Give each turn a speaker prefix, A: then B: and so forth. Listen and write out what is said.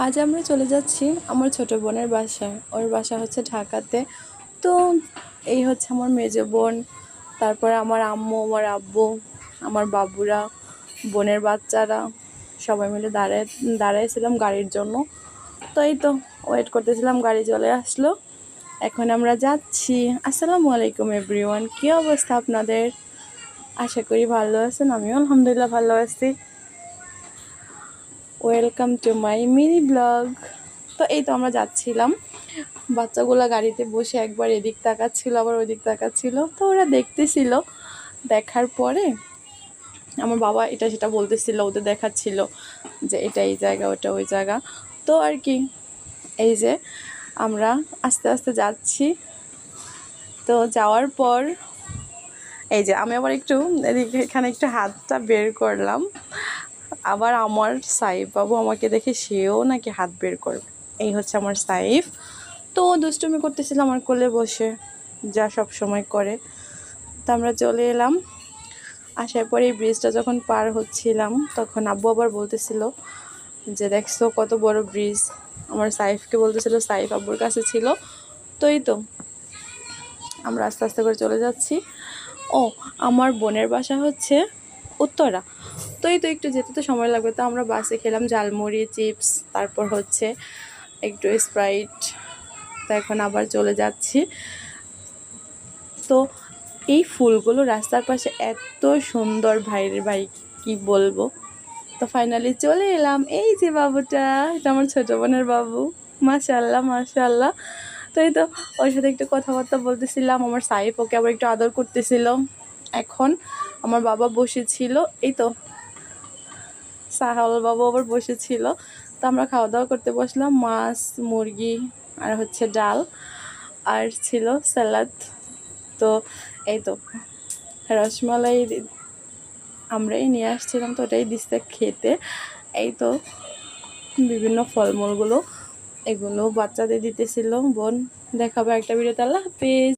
A: আজ আমরা চলে যাচ্ছি আমার ছোট বোনের বাসায়। ওর বাসা হচ্ছে ঢাকাতে। তো এই হচ্ছে আমার মেজো বোন, তারপরে আমার আম্মু, আমার আব্বু, আমার বাবুরা, বোনের বাচ্চারা সবাই মিলে দাঁড়াইছিলাম গাড়ির জন্য। তো এই তো ওয়েট করতেছিলাম, গাড়ি চলে আসলো, এখন আমরা যাচ্ছি। আসসালামু আলাইকুম এভরিওয়ান, কী অবস্থা আপনাদের? আশা করি ভালো আছেন, আমিও আলহামদুলিল্লাহ ভালো আছি। Welcome to my mini blog. তো এই তো আমরা যাচ্ছিলাম, বাচ্চাগুলো গাড়িতে বসে একবার এদিক তাকাচ্ছিল আবার ওদিক তাকাচ্ছিল, তো ওরা দেখতেছিল। দেখার পরে আমার বাবা এটা সেটা বলতেছিল, ওদের দেখাচ্ছিল যে এটা এই জায়গা, ওটা ওই জায়গা। তো আর কি, এই যে আমরা আস্তে আস্তে যাচ্ছি। তো যাওয়ার পর এই যে আমি আবার একটু এখানে একটু হাতটা বের করলাম, আবার আমার সাইফ বাবু আমাকে দেখে সেও নাকি হাত বের করবে। এই হচ্ছে আমার সাইফ। তো দুষ্টুমি করতেছিল আমার কোলে বসে, যা সব সময় করে। তো আমরা চলে এলাম। আসার পরে এই ব্রিজটা যখন পার হচ্ছিলাম তখন আব্বু আবার বলতেছিল যে দেখছো কত বড় ব্রিজ। আমার সাইফকে বলতেছিল, সাইফ আব্বুর কাছে ছিল। তো এই তো আমরা আস্তে আস্তে করে চলে যাচ্ছি। ও, আমার বোনের বাসা হচ্ছে উত্তরা। তো এই তো একটু যেতে তো সময় লাগবে, তো আমরা বাসে খেলাম ঝালমুড়ি, চিপস, তারপর হচ্ছে একটু স্প্রাইট। তো এখন আবার চলে যাচ্ছি। তো এই ফুলগুলো রাস্তার পাশে এত সুন্দর, ভাইরে ভাই কি বলবো। তো ফাইনালি চলে এলাম। এই যে বাবুটা, এটা আমার ছোটো বোনের বাবু। মাশাআল্লাহ মাশাআল্লাহ। তো এই তো ওর সাথে একটু কথাবার্তা বলতেছিলাম, আমার সাইফ ওকে আবার একটু আদর করতেছিল। এখন আমার বাবা বসেছিল, এই তো সাহাল বাবু আবার বসেছিল। তো আমরা খাওয়া দাওয়া করতে বসলাম, মাছ, মুরগি, আর হচ্ছে ডাল, আর ছিল স্যালাড। তো এই তো রসমালাই আমরাই নিয়ে আসছিলাম, তো ওটাই দিচ্ছে খেতে। এই তো বিভিন্ন ফলমূলগুলো, এগুলো বাচ্চাদের দিতেছিল বোন। দেখাবো একটা ভিডিওতে। আল্লাহ হাফিজ।